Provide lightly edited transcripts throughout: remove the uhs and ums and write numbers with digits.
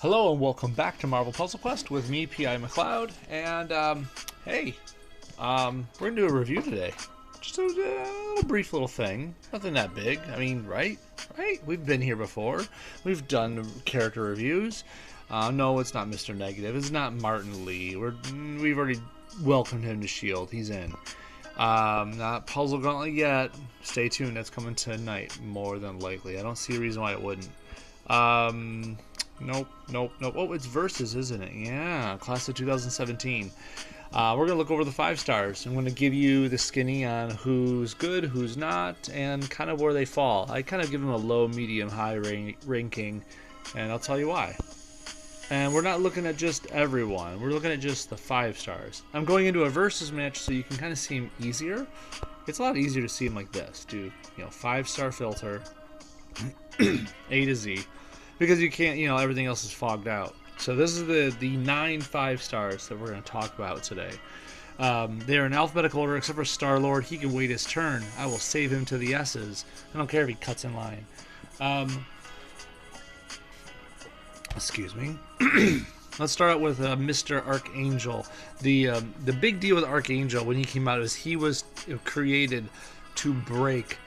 Hello and welcome back to Marvel Puzzle Quest with me, P.I. McLeod, and hey, we're gonna do a review today. Just a brief little thing, nothing that big. I mean, right? We've been here before. We've done character reviews. No, it's not Mr. Negative. It's not Martin Lee. We've already welcomed him to S.H.I.E.L.D. He's in. Not Puzzle Gauntlet yet. Stay tuned. That's coming tonight, more than likely. I don't see a reason why it wouldn't. Nope. Oh, it's Versus, isn't it? Yeah, class of 2017. We're going to look over the 5 stars. I'm going to give you the skinny on who's good, who's not, and kind of where they fall. I kind of give them a low, medium, high ranking, and I'll tell you why. And we're not looking at just everyone. We're looking at just the 5 stars. I'm going into a Versus match so you can kind of see them easier. It's a lot easier to see them like this. Do, 5-star filter, A to Z. Because you can't, everything else is fogged out. So this is the 9 5 stars that we're going to talk about today. They're in alphabetical order except for StarLord. He can wait his turn. I will save him to the S's. I don't care if he cuts in line. Excuse me. Let's start out with Mr. Archangel. The big deal with Archangel when he came out is he was created to break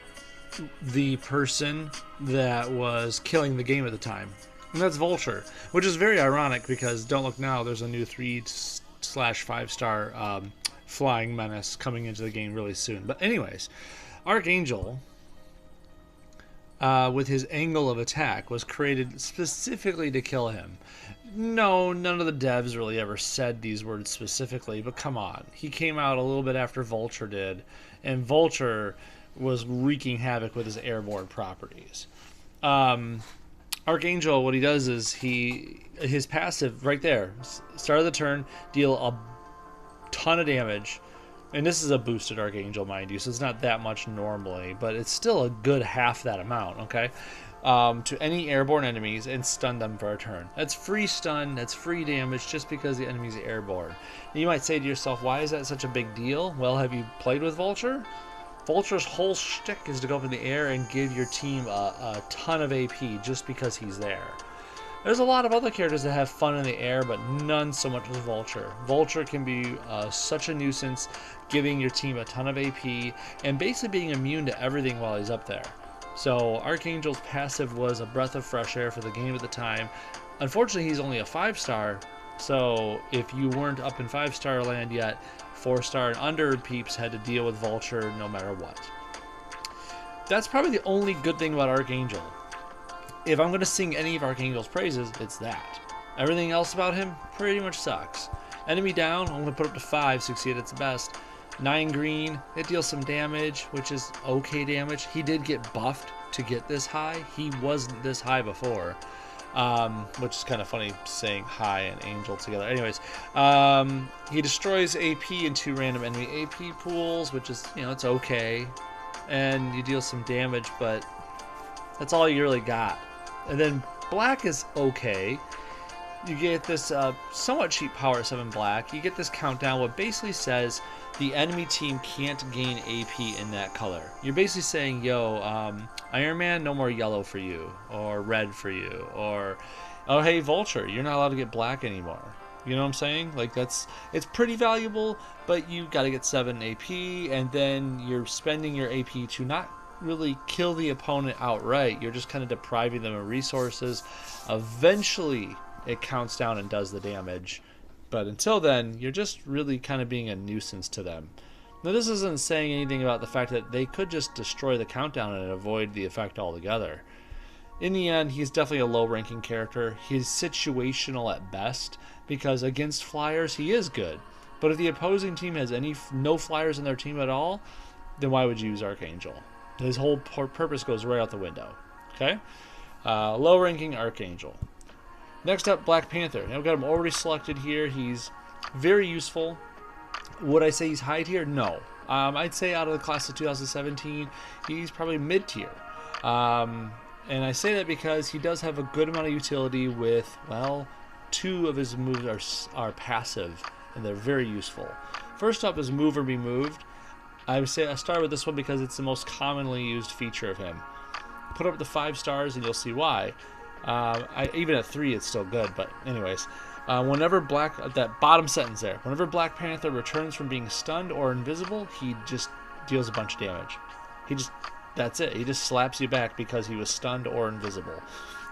the person that was killing the game at the time, and that's Vulture, which is very ironic because don't look now, there's a new 3/5 star flying menace coming into the game really soon. But anyways, Archangel with his angle of attack was created specifically to kill him. No, none of the devs really ever said these words specifically, but come on, he came out a little bit after Vulture did, and Vulture was wreaking havoc with his airborne properties. Archangel, what he does is his passive right there, start of the turn, deal a ton of damage, and this is a boosted Archangel, mind you, so it's not that much normally, but it's still a good half that amount, okay? To any airborne enemies and stun them for a turn. That's free stun, that's free damage just because the enemy's airborne. And you might say to yourself, why is that such a big deal? Well, have you played with Vulture? Vulture's whole shtick is to go up in the air and give your team a ton of AP just because he's there. There's a lot of other characters that have fun in the air, but none so much as Vulture. Vulture can be such a nuisance, giving your team a ton of AP and basically being immune to everything while he's up there. So Archangel's passive was a breath of fresh air for the game at the time. Unfortunately, he's only a 5-star, so if you weren't up in 5-star land yet, 4-star and under peeps had to deal with Vulture no matter what. That's probably the only good thing about Archangel. If I'm going to sing any of Archangel's praises, it's that. Everything else about him pretty much sucks. Enemy down, I'm going to put up to 5, succeed at its best. 9 green, it deals some damage, which is okay damage. He did get buffed to get this high. He wasn't this high before. Which is kind of funny saying high and angel together. Anyways, he destroys AP in 2 random enemy AP pools, which is, it's okay. And you deal some damage, but that's all you really got. And then black is okay. You get this somewhat cheap power 7 black. You get this countdown, what basically says the enemy team can't gain AP in that color. You're basically saying, yo, Iron Man, no more yellow for you, or red for you, or, oh, hey, Vulture, you're not allowed to get black anymore. You know what I'm saying? Like, it's pretty valuable, but you got to get 7 AP, and then you're spending your AP to not really kill the opponent outright. You're just kind of depriving them of resources. Eventually, it counts down and does the damage. But until then, you're just really kind of being a nuisance to them. Now, this isn't saying anything about the fact that they could just destroy the countdown and avoid the effect altogether. In the end, he's definitely a low-ranking character. He's situational at best, because against flyers, he is good. But if the opposing team has no flyers in their team at all, then why would you use Archangel? His whole purpose goes right out the window. Okay? Low-ranking Archangel. Next up, Black Panther. I've got him already selected here. He's very useful. Would I say he's high tier? No. I'd say out of the class of 2017, he's probably mid-tier. And I say that because he does have a good amount of utility with, well, 2 of his moves are passive, and they're very useful. First up is Move or Be Moved. I would say I start with this one because it's the most commonly used feature of him. Put up the 5 stars and you'll see why. Even at 3, it's still good. But anyways, whenever that bottom sentence there, whenever Black Panther returns from being stunned or invisible, he just deals a bunch of damage. That's it. He just slaps you back because he was stunned or invisible.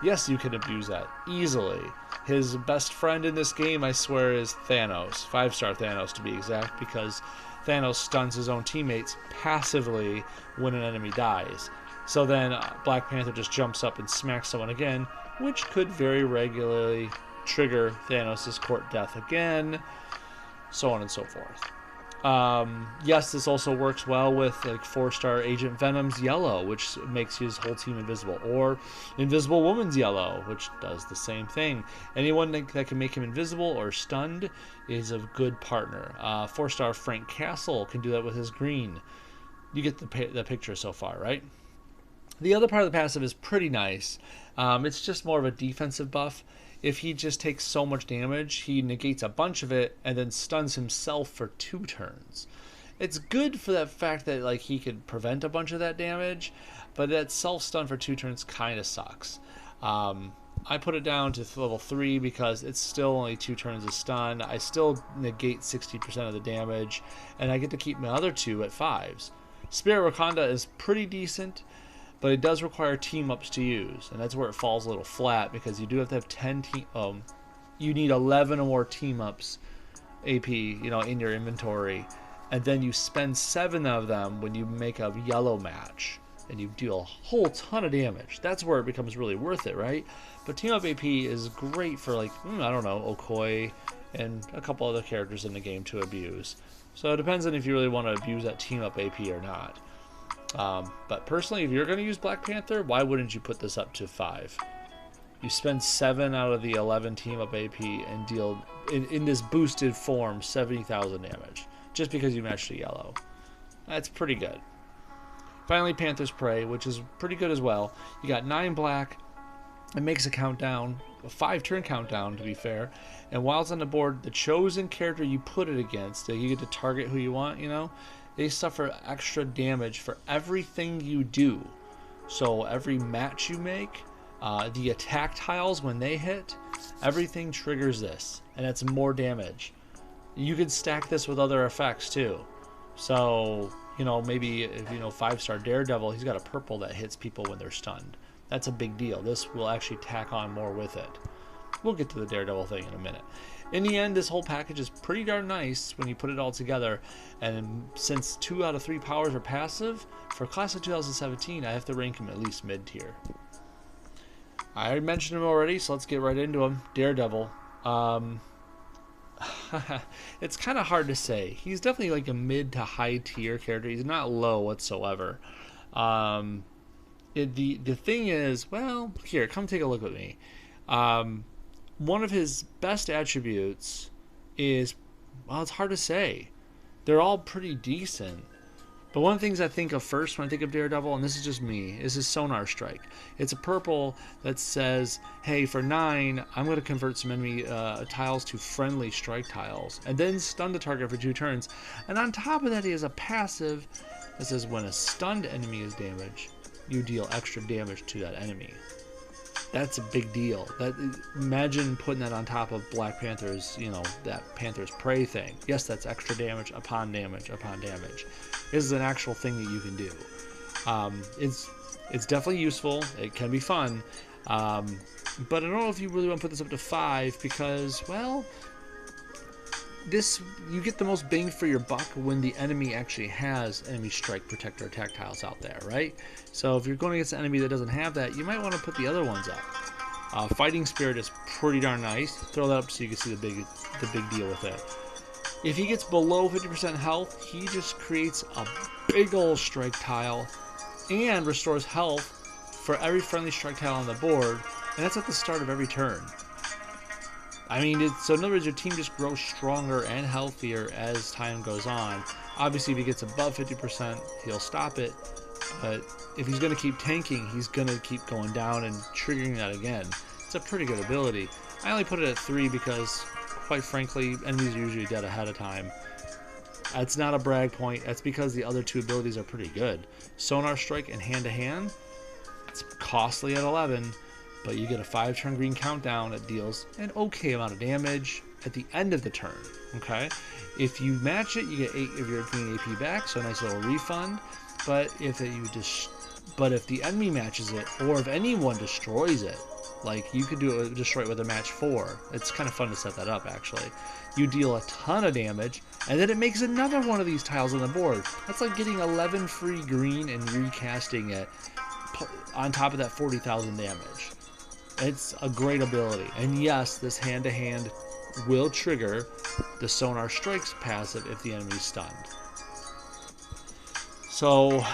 Yes, you can abuse that easily. His best friend in this game, I swear, is Thanos. 5-star Thanos, to be exact, because Thanos stuns his own teammates passively when an enemy dies. So then Black Panther just jumps up and smacks someone again, which could very regularly trigger Thanos' court death again, so on and so forth. Yes, this also works well with like 4-star Agent Venom's yellow, which makes his whole team invisible, or Invisible Woman's yellow, which does the same thing. Anyone that can make him invisible or stunned is a good partner. 4-star Frank Castle can do that with his green. You get the picture so far, right? The other part of the passive is pretty nice. It's just more of a defensive buff. If he just takes so much damage, he negates a bunch of it and then stuns himself for 2 turns. It's good for that fact that like he could prevent a bunch of that damage, but that self-stun for 2 turns kind of sucks. I put it down to level 3 because it's still only 2 turns of stun. I still negate 60% of the damage, and I get to keep my other 2 at 5s. Spirit Wakanda is pretty decent, but it does require team-ups to use, and that's where it falls a little flat, because you do have to have 10 you need 11 or more team-ups AP, in your inventory, and then you spend 7 of them when you make a yellow match, and you deal a whole ton of damage. That's where it becomes really worth it, right? But team-up AP is great for, like, I don't know, Okoye and a couple other characters in the game to abuse. So it depends on if you really want to abuse that team-up AP or not. But personally, if you're going to use Black Panther, why wouldn't you put this up to 5? You spend 7 out of the 11 team-up AP and deal, in this boosted form, 70,000 damage. Just because you matched a yellow. That's pretty good. Finally, Panther's Prey, which is pretty good as well. You got 9 black. It makes a countdown, a 5-turn countdown to be fair. And while it's on the board, the chosen character you put it against, you get to target who you want, they suffer extra damage for everything you do. So every match you make, the attack tiles when they hit, everything triggers this, and it's more damage. You can stack this with other effects too. So, maybe if 5-star Daredevil, he's got a purple that hits people when they're stunned. That's a big deal. This will actually tack on more with it. We'll get to the Daredevil thing in a minute. In the end, this whole package is pretty darn nice when you put it all together, and since 2 out of 3 powers are passive, for Class of 2017, I have to rank him at least mid-tier. I already mentioned him already, so let's get right into him. Daredevil. It's kind of hard to say. He's definitely like a mid to high tier character. He's not low whatsoever. The thing is, well, here, come take a look with me. One of his best attributes is, well, it's hard to say. They're all pretty decent. But one of the things I think of first when I think of Daredevil, and this is just me, is his Sonar Strike. It's a purple that says, hey, for 9, I'm going to convert some enemy tiles to friendly strike tiles, and then stun the target for 2 turns. And on top of that, he has a passive that says when a stunned enemy is damaged, you deal extra damage to that enemy. That's a big deal. Imagine putting that on top of Black Panther's, that Panther's Prey thing. Yes, that's extra damage upon damage upon damage. This is an actual thing that you can do. It's definitely useful. It can be fun. But I don't know if you really want to put this up to 5 because, well, you get the most bang for your buck when the enemy actually has enemy strike, protect, or attack tiles out there, right? So if you're going against an enemy that doesn't have that, you might want to put the other ones up. Fighting Spirit is pretty darn nice. Throw that up so you can see the big deal with it. If he gets below 50% health, he just creates a big old strike tile and restores health for every friendly strike tile on the board, and that's at the start of every turn. I mean, so in other words, your team just grows stronger and healthier as time goes on. Obviously, if he gets above 50%, he'll stop it. But if he's going to keep tanking, he's going to keep going down and triggering that again. It's a pretty good ability. I only put it at 3 because, quite frankly, enemies are usually dead ahead of time. That's not a brag point. That's because the other 2 abilities are pretty good. Sonar Strike and Hand to Hand, it's costly at 11. but you get a 5-turn green countdown. It deals an okay amount of damage at the end of the turn. Okay, if you match it, you get 8 of your green AP back, so a nice little refund. But if the enemy matches it, or if anyone destroys it, like you could destroy it with a match 4. It's kind of fun to set that up, actually. You deal a ton of damage, and then it makes another one of these tiles on the board. That's like getting 11 free green and recasting it on top of that 40,000 damage. It's a great ability. And yes, this hand-to-hand will trigger the Sonar Strikes passive if the enemy's stunned. So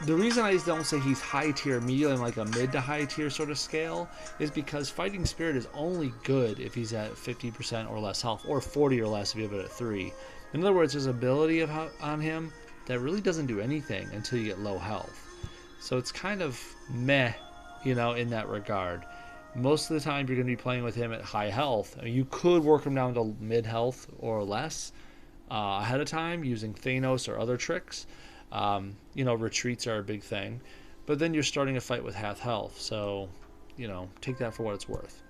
the reason I don't say he's high tier immediately, in like a mid to high tier sort of scale, is because Fighting Spirit is only good if he's at 50% or less health, or 40 or less if you have it at 3. In other words, there's ability on him that really doesn't do anything until you get low health. So it's kind of meh, you know, in that regard. Most of the time you're going to be playing with him at high health. I mean, you could work him down to mid health or less ahead of time using Thanos or other tricks. You know, retreats are a big thing, but then you're starting a fight with half health, so, you know, take that for what it's worth.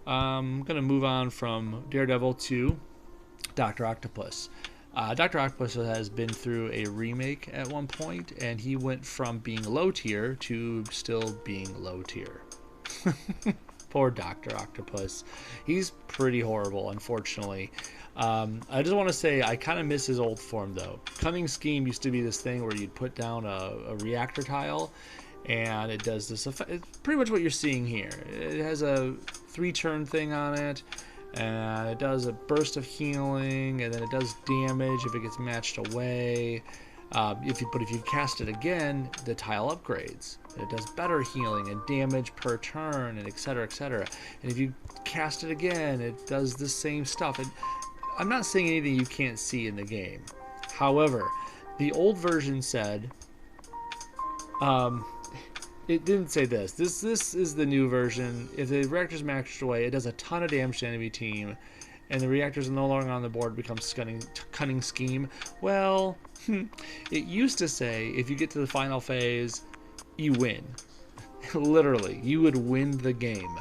I'm going to move on from Daredevil to Dr. Octopus. Dr. Octopus has been through a remake at one point, and he went from being low tier to still being low tier. Poor Dr. Octopus. He's pretty horrible, unfortunately. I just want to say I kind of miss his old form, though. Cunning Scheme used to be this thing where you'd put down a reactor tile, and it does this effect. It's pretty much what you're seeing here. It has a 3-turn thing on it, and it does a burst of healing, and then it does damage if it gets matched away. If you cast it again, the tile upgrades. It does better healing and damage per turn, and etc., etc. And if you cast it again, it does the same stuff. And I'm not saying anything you can't see in the game. However, the old version said, it didn't say this. This is the new version. If the reactor's matched away, it does a ton of damage to enemy team, and the reactors are no longer on the board, becomes Cunning Scheme. Well, it used to say if you get to the final phase, you win. Literally, you would win the game.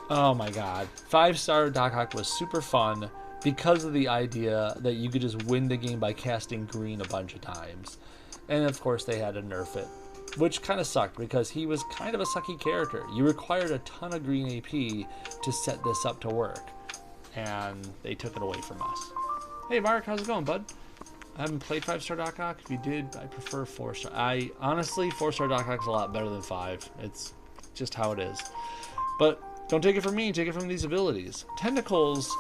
Oh my god. 5-star Doc Ock was super fun because of the idea that you could just win the game by casting green a bunch of times. And of course they had to nerf it, which kind of sucked because he was kind of a sucky character. You required a ton of green AP to set this up to work, and they took it away from us. Hey Mark, how's it going, bud? I haven't played 5-star Doc Ock. If you did, I prefer 4-star. Honestly, 4-star Doc Ock is a lot better than 5. It's just how it is. But don't take it from me, take it from these abilities. Tentacles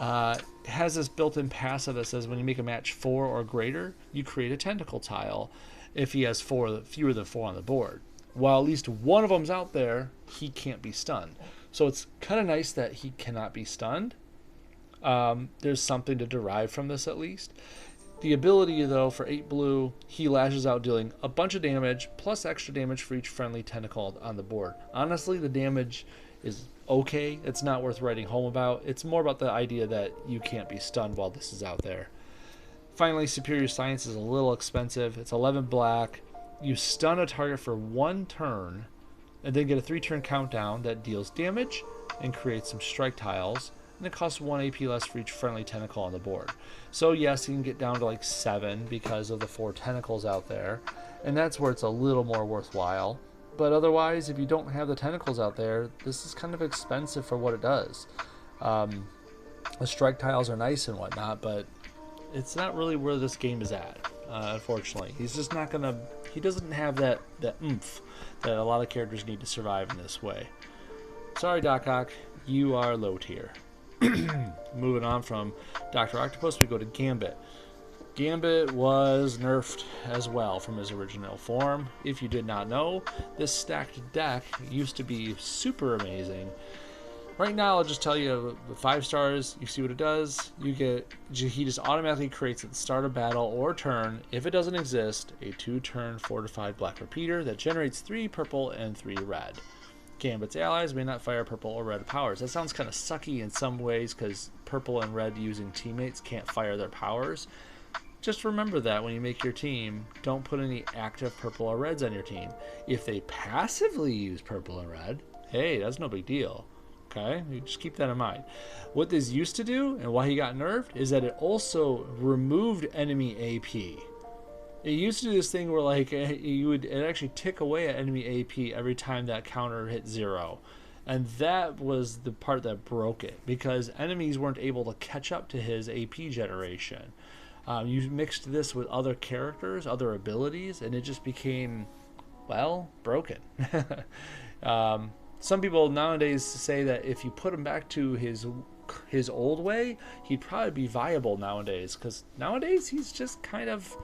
has this built-in passive that says when you make a match 4 or greater, you create a tentacle tile if he has fewer than 4 on the board. While at least one of them's out there, he can't be stunned. So it's kind of nice that he cannot be stunned. There's something to derive from this at least. The ability, though, for 8 blue, he lashes out dealing a bunch of damage, plus extra damage for each friendly tentacle on the board. Honestly, the damage is okay. It's not worth writing home about. It's more about the idea that you can't be stunned while this is out there. Finally, Superior Science is a little expensive. It's 11 black. You stun a target for 1 turn, and then get a 3-turn countdown that deals damage and creates some strike tiles. And it costs 1 AP less for each friendly tentacle on the board. So yes, you can get down to like 7 because of the 4 tentacles out there, and that's where it's a little more worthwhile. But otherwise, if you don't have the tentacles out there, this is kind of expensive for what it does. The strike tiles are nice and whatnot, but it's not really where this game is at, unfortunately. He's just not gonna, he doesn't have that oomph that a lot of characters need to survive in this way. Sorry, Doc Ock, you are low tier. Moving on from Dr. Octopus, we go to Gambit. Gambit was nerfed as well from his original form. If you did not know, this stacked deck used to be super amazing. Right now, I'll just tell you the 5 stars, you see what it does. You get, he just automatically creates at the start of battle or turn, if it doesn't exist, a 2-turn fortified black repeater that generates 3 purple and 3 red. Gambit's allies may not fire purple or red powers. That sounds kind of sucky in some ways because purple and red using teammates can't fire their powers. just remember that when you make your team, don't put any active purple or reds on your team. If they passively use purple and red, hey, that's no big deal. Okay, you just keep that in mind. What this used to do and why he got nerfed is that it also removed enemy AP. It used to do this thing where like it actually tick away at enemy AP every time that counter hit 0. And that was the part that broke it, because enemies weren't able to catch up to his AP generation. You mixed this with other characters, other abilities, and it just became, well, broken. Some people nowadays say that if you put him back to his old way, he'd probably be viable nowadays, because nowadays he's just kind of,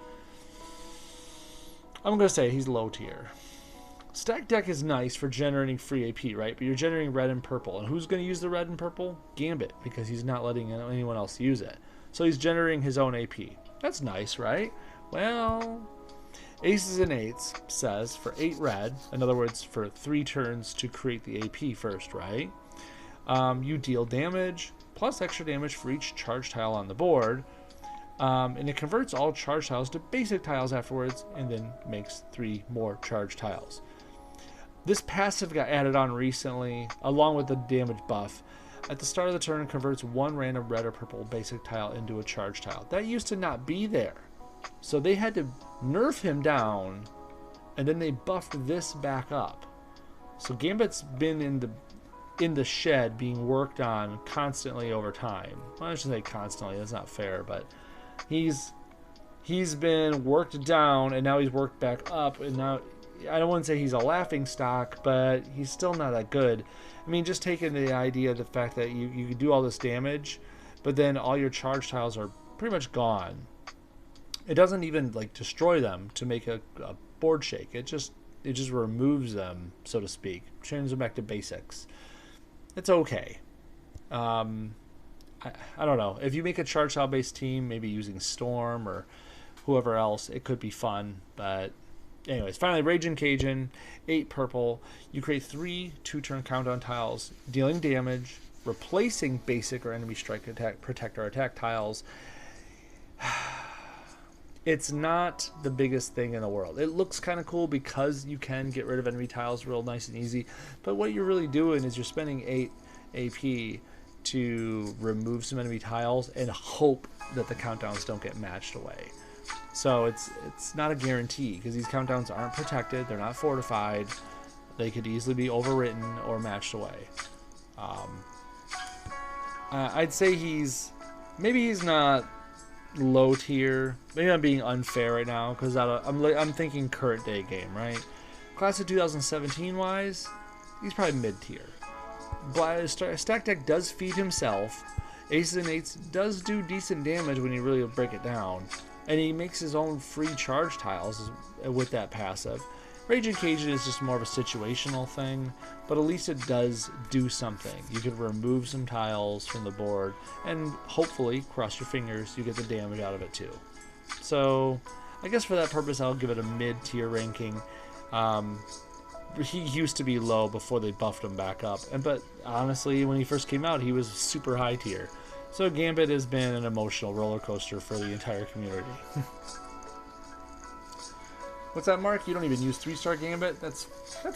I'm going to say he's low tier. Stack deck is nice for generating free AP, right? But you're generating red and purple. And who's going to use the red and purple? Gambit, because he's not letting anyone else use it. So he's generating his own AP. That's nice, right? Well, Aces and Eights says for 8 red, in other words, for 3 turns to create the AP first, right? You deal damage, plus extra damage for each charge tile on the board. And it converts all charge tiles to basic tiles afterwards, and then makes 3 more charge tiles. This passive got added on recently, along with the damage buff. At the start of the turn, converts 1 random red or purple basic tile into a charge tile. That used to not be there. So they had to nerf him down, and then they buffed this back up. So Gambit's been in the shed being worked on constantly over time. Well, I shouldn't say constantly, that's not fair, but he's been worked down, and now he's worked back up, and now I don't want to say he's a laughing stock, but he's still not that good. I mean, just taking the idea of the fact that you can do all this damage, but then all your charge tiles are pretty much gone. It doesn't even like destroy them to make a board shake. It just removes them, so to speak, turns them back to basics. It's okay. I don't know. If you make a charge tile based team, maybe using Storm or whoever else, it could be fun, but anyways, finally, Raging Cajun, 8 purple. You create 3 2-turn countdown tiles, dealing damage, replacing basic or enemy strike, attack, protect, or attack tiles. It's not the biggest thing in the world. It looks kind of cool because you can get rid of enemy tiles real nice and easy, but what you're really doing is you're spending 8 AP to remove some enemy tiles and hope that the countdowns don't get matched away. So it's not a guarantee, because these countdowns aren't protected, they're not fortified, they could easily be overwritten or matched away. I'd say maybe he's not low tier. Maybe I'm being unfair right now, because I'm thinking current day game, right? Class of 2017 wise, he's probably mid tier. Stack deck does feed himself. Aces and Eights does do decent damage when you really break it down. And he makes his own free charge tiles with that passive. Raging Cajun is just more of a situational thing, but at least it does do something. You can remove some tiles from the board, and hopefully, cross your fingers, you get the damage out of it too. So, I guess for that purpose, I'll give it a mid-tier ranking. He used to be low before they buffed him back up, but honestly, when he first came out, he was super high tier. So Gambit has been an emotional roller coaster for the entire community. What's that, Mark? You don't even use 3-star Gambit? That's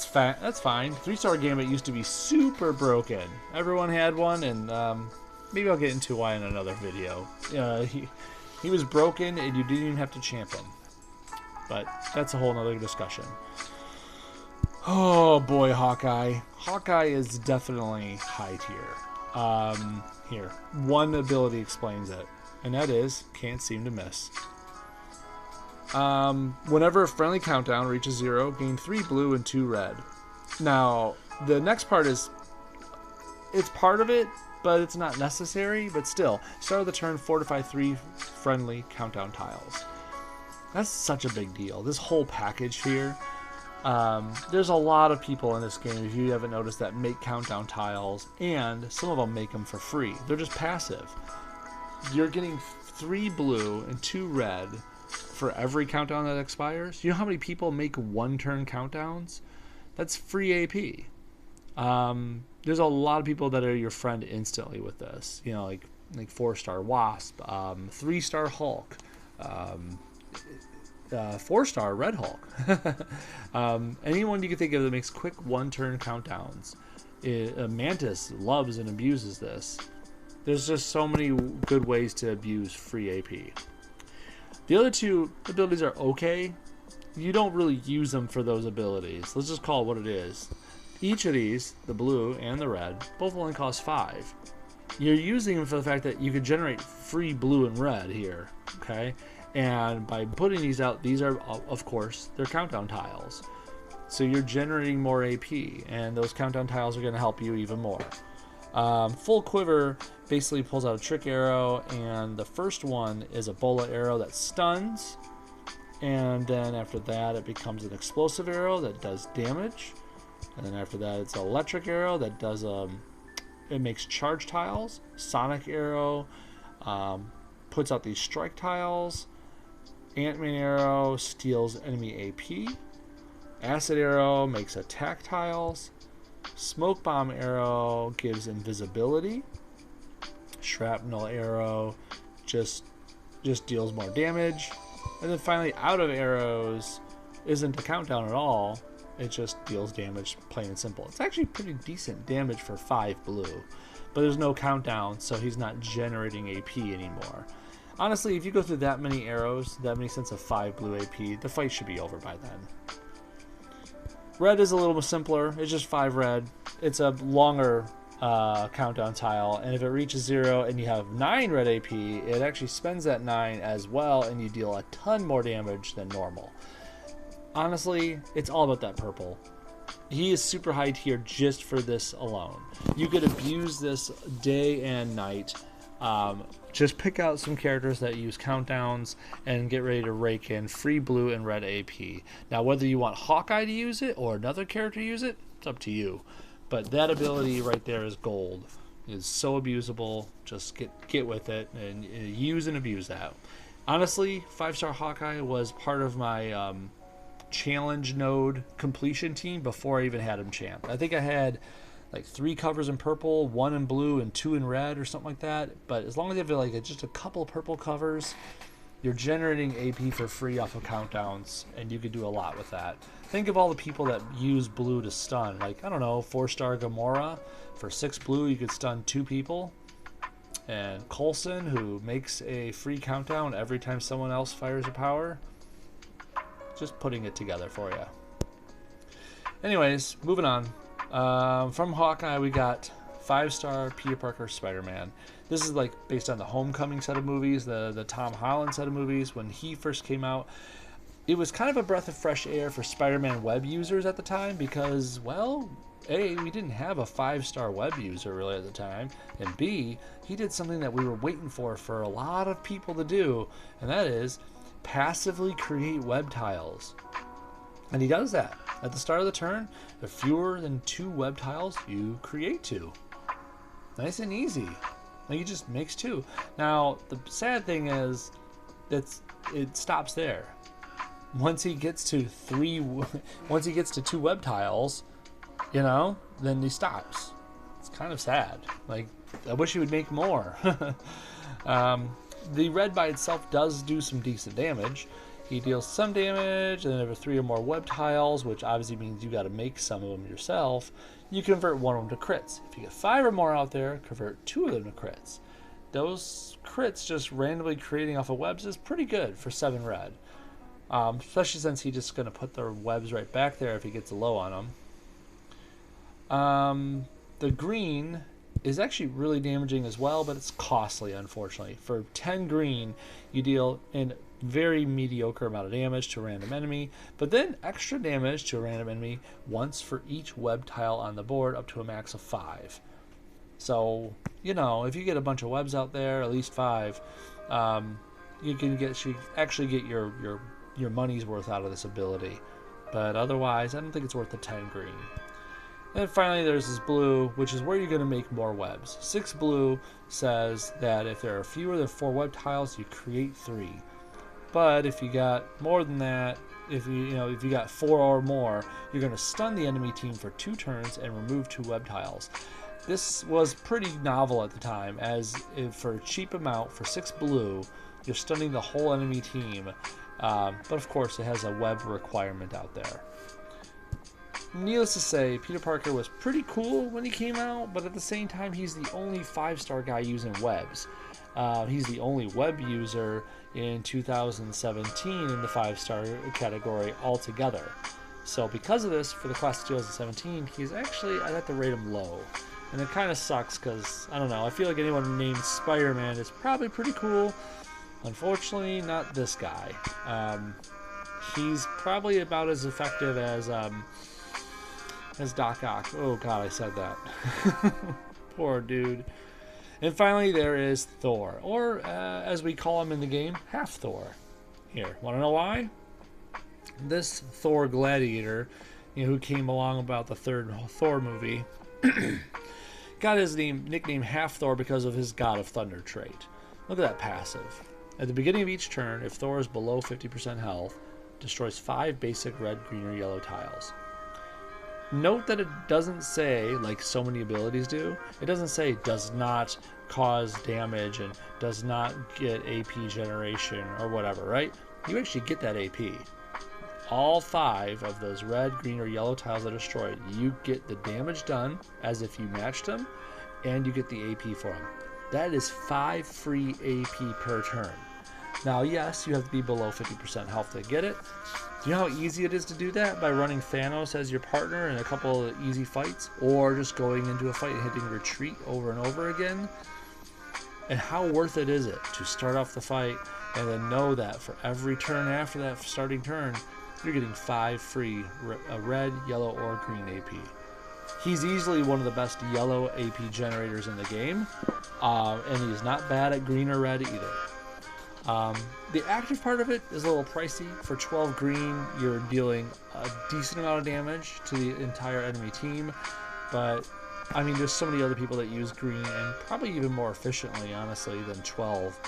fine. 3-star Gambit used to be super broken. Everyone had one, and maybe I'll get into why in another video. He was broken, and you didn't even have to champ him. But that's a whole nother discussion. Oh boy, Hawkeye. Hawkeye is definitely high tier. Here, one ability explains it, and that is can't seem to miss. Whenever a friendly countdown reaches 0, gain 3 blue and 2 red. Now, the next part is, it's part of it, but it's not necessary, but still, start of the turn, fortify 3 friendly countdown tiles. That's such a big deal. This whole package here. There's a lot of people in this game, if you haven't noticed, that make countdown tiles, and some of them make them for free. They're just passive. You're getting 3 blue and 2 red for every countdown that expires. You know how many people make 1-turn countdowns? That's free AP. There's a lot of people that are your friend instantly with this. You know, like 4-star Wasp, 3-star Hulk, 4-star Red Hulk. Anyone you can think of that makes quick 1-turn countdowns. Mantis loves and abuses this. There's just so many good ways to abuse free AP. The other two abilities are okay. You don't really use them for those abilities. Let's just call it what it is. Each of these, the blue and the red, both only cost 5. You're using them for the fact that you can generate free blue and red here, okay? And by putting these out, these are, of course, they're countdown tiles. So you're generating more AP, and those countdown tiles are going to help you even more. Full Quiver basically pulls out a trick arrow, and the first one is a bullet arrow that stuns, and then after that it becomes an explosive arrow that does damage, and then after that it's an electric arrow that does it makes charge tiles. Sonic arrow puts out these strike tiles. Ant-Man arrow steals enemy AP. Acid arrow makes attack tiles. Smoke bomb arrow gives invisibility. Shrapnel arrow just deals more damage. And then finally, out of arrows isn't a countdown at all. It just deals damage, plain and simple. It's actually pretty decent damage for 5 blue, but there's no countdown, so he's not generating AP anymore. Honestly, if you go through that many arrows, that many sets of 5 blue AP, the fight should be over by then. Red is a little bit simpler. It's just 5 red. It's a longer countdown tile, and if it reaches 0 and you have 9 red AP, it actually spends that 9 as well, and you deal a ton more damage than normal. Honestly, it's all about that purple. He is super high tier just for this alone. You could abuse this day and night. Just pick out some characters that use countdowns and get ready to rake in free blue and red AP. Now, whether you want Hawkeye to use it or another character to use it, it's up to you. But that ability right there is gold. It's so abusable. Just get with it and use and abuse that. Honestly, 5-star Hawkeye was part of my challenge node completion team before I even had him champ. I think I had like 3 covers in purple, 1 in blue, and 2 in red or something like that. But as long as you have like just a couple purple covers, you're generating AP for free off of countdowns, and you could do a lot with that. Think of all the people that use blue to stun. Like, I don't know, 4-star Gamora. For 6 blue, you could stun 2 people. And Coulson, who makes a free countdown every time someone else fires a power. Just putting it together for you. Anyways, moving on. From Hawkeye, we got 5-star Peter Parker Spider-Man. This is like based on the Homecoming set of movies, the Tom Holland set of movies. When he first came out, it was kind of a breath of fresh air for Spider-Man web users at the time because, well, A, we didn't have a 5-star web user really at the time, and B, he did something that we were waiting for a lot of people to do, and that is passively create web tiles. And he does that. At the start of the turn, if fewer than 2 web tiles, you create 2. Nice and easy. Like, he just makes 2. Now, the sad thing is that it stops there. Once he gets to 2 web tiles, you know, then he stops. It's kind of sad. Like, I wish he would make more. The red by itself does do some decent damage. He deals some damage, and then over 3 or more web tiles, which obviously means you got to make some of them yourself, you convert 1 of them to crits. If you get 5 or more out there, convert 2 of them to crits. Those crits just randomly creating off of webs is pretty good for 7 red. Especially since he's just going to put the webs right back there if he gets a low on them. The green is actually really damaging as well, but it's costly, unfortunately. For 10 green, you deal in very mediocre amount of damage to a random enemy, but then extra damage to a random enemy once for each web tile on the board, up to a max of 5. So, you know, if you get a bunch of webs out there, at least 5, you can actually get your money's worth out of this ability. But otherwise, I don't think it's worth the 10 green. And finally, there's this blue, which is where you're going to make more webs. 6 blue says that if there are fewer than 4 web tiles, you create 3. But if you got more than that, if you got 4 or more, you're going to stun the enemy team for 2 turns and remove 2 web tiles. This was pretty novel at the time, as if for a cheap amount, for 6 blue, you're stunning the whole enemy team. But of course, it has a web requirement out there. Needless to say, Peter Parker was pretty cool when he came out, but at the same time, he's the only 5-star guy using webs. He's the only web user in 2017 in the 5-star category altogether. So because of this, for the class of 2017, he's actually, I'd have to rate him low. And it kind of sucks because, I don't know, I feel like anyone named SpiderMan is probably pretty cool. Unfortunately, not this guy. He's probably about as effective as Doc Ock. Oh god, I said that. Poor dude. And finally, there is Thor, or as we call him in the game, Half Thor. Here, want to know why? This Thor gladiator, who came along about the third Thor movie, got his nickname Half Thor because of his God of Thunder trait. Look at that passive. At the beginning of each turn, if Thor is below 50% health, destroys 5 basic red, green, or yellow tiles. Note that it doesn't say, like so many abilities do, it doesn't say does not cause damage and does not get AP generation or whatever, right? You actually get that AP. All 5 of those red, green, or yellow tiles that are destroyed, you get the damage done as if you matched them, and you get the AP for them. That is 5 free AP per turn. Now, yes, you have to be below 50% health to get it. Do you know how easy it is to do that? By running Thanos as your partner in a couple of easy fights, or just going into a fight and hitting retreat over and over again? And how worth it is it to start off the fight and then know that for every turn after that starting turn, you're getting 5 free red, yellow, or green AP. He's easily one of the best yellow AP generators in the game, and he's not bad at green or red either. The active part of it is a little pricey. For 12 green, you're dealing a decent amount of damage to the entire enemy team, but I mean, there's so many other people that use green, and probably even more efficiently, honestly, than 12.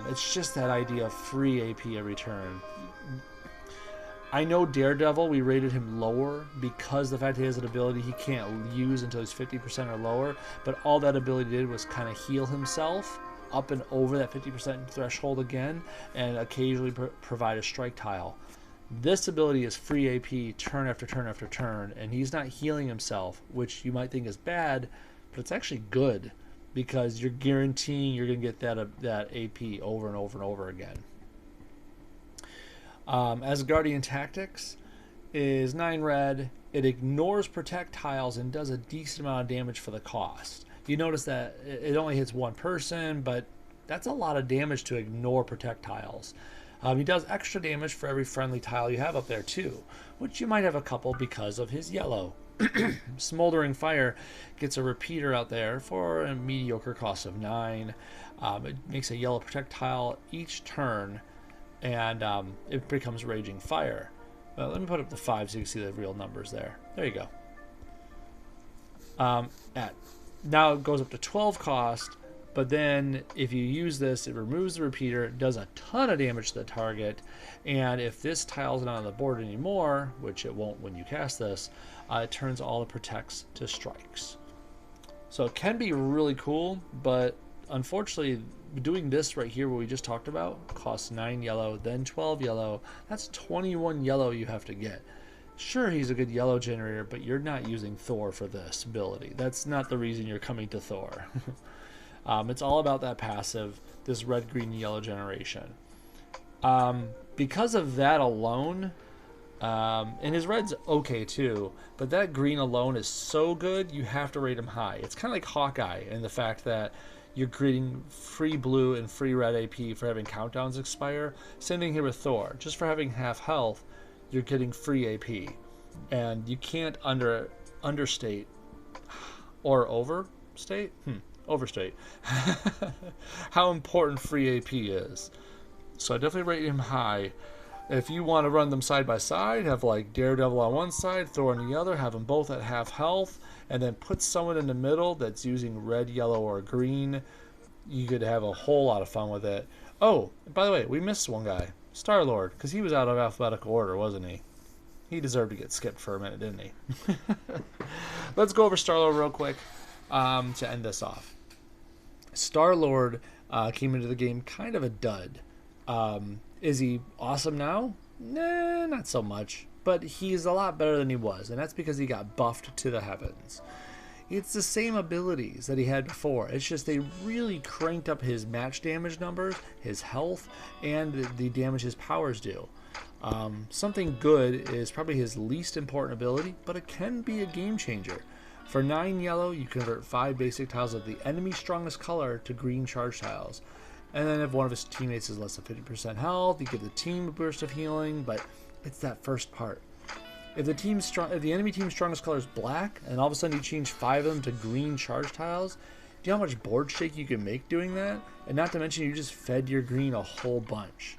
It's just that idea of free AP every turn. I know Daredevil, we rated him lower because the fact he has an ability he can't use until he's 50% or lower, but all that ability did was kind of heal himself up and over that 50% threshold again, and occasionally provide a strike tile. This ability is free AP turn after turn after turn, and he's not healing himself, which you might think is bad, but it's actually good because you're guaranteeing you're going to get that AP over and over and over again. As Guardian Tactics is 9 red, it ignores protect tiles and does a decent amount of damage for the cost. You notice that it only hits one person, but that's a lot of damage to ignore protect tiles. He does extra damage for every friendly tile you have up there too, which you might have a couple because of his yellow. Smoldering Fire gets a repeater out there for a mediocre cost of 9. It makes a yellow protect tile each turn, and it becomes Raging Fire. Let me put up the 5 so you can see the real numbers there. There you go. Now it goes up to 12 cost, but then if you use this, it removes the repeater, it does a ton of damage to the target, and if this tile's not on the board anymore, which it won't when you cast this, it turns all the protects to strikes. So it can be really cool, but unfortunately doing this right here, what we just talked about, costs 9 yellow, then 12 yellow. That's 21 yellow you have to get. Sure, he's a good yellow generator, but you're not using Thor for this ability. That's not the reason you're coming to Thor. It's all about that passive, this red, green, yellow generation. Because of that alone, and his red's okay too, but that green alone is so good, you have to rate him high. It's kind of like Hawkeye in the fact that you're getting free blue and free red AP for having countdowns expire. Same thing here with Thor. Just for having half health, you're getting free AP, and you can't understate or overstate how important free AP is. So I definitely rate him high. If you want to run them side by side, have like Daredevil on one side, Thor on the other, have them both at half health, and then put someone in the middle that's using red, yellow, or green, you could have a whole lot of fun with it. Oh, by the way, we missed one guy. StarLord, because he was out of alphabetical order, wasn't he? He deserved to get skipped for a minute, didn't he? Let's go over StarLord real quick to end this off. StarLord Came into the game kind of a dud. Is he awesome now? Nah, not so much. But he's a lot better than he was, and that's because he got buffed to the heavens. It's the same abilities that he had before. It's just they really cranked up his match damage numbers, his health, and the damage his powers do. Something good is probably his least important ability, but it can be a game changer. For 9 yellow, you convert 5 basic tiles of the enemy's strongest color to green charge tiles. And then if one of his teammates is less than 50% health, you give the team a burst of healing, but it's that first part. If the enemy team's strongest color is black, and all of a sudden you change 5 of them to green charge tiles, do you know how much board shake you can make doing that? And not to mention you just fed your green a whole bunch.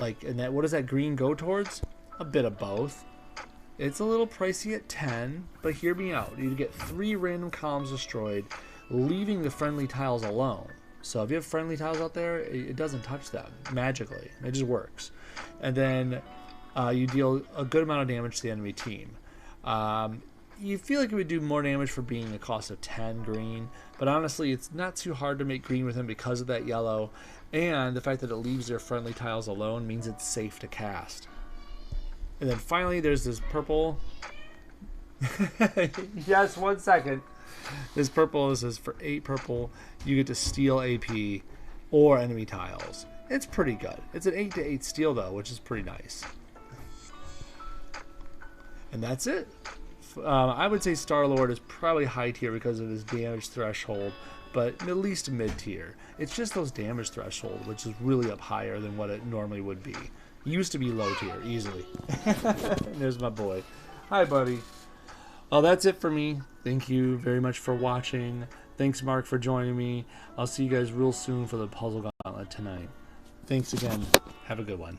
And what does that green go towards? A bit of both. It's a little pricey at 10, but hear me out. You get 3 random columns destroyed, leaving the friendly tiles alone. So if you have friendly tiles out there, it doesn't touch them magically. It just works. And then you deal a good amount of damage to the enemy team. You feel like it would do more damage for being a cost of 10 green, but honestly it's not too hard to make green with him because of that yellow, and the fact that it leaves their friendly tiles alone means it's safe to cast. And then finally there's this purple. Yes, 1 second. This purple is for 8 purple you get to steal AP or enemy tiles. It's pretty good. It's an 8 to 8 steal though, which is pretty nice. And that's it. I would say StarLord is probably high tier because of his damage threshold, but at least mid tier. It's just those damage threshold, which is really up higher than what it normally would be. Used to be low tier, easily. There's my boy. Hi, buddy. Well, that's it for me. Thank you very much for watching. Thanks, Mark, for joining me. I'll see you guys real soon for the Puzzle Gauntlet tonight. Thanks again. Have a good one.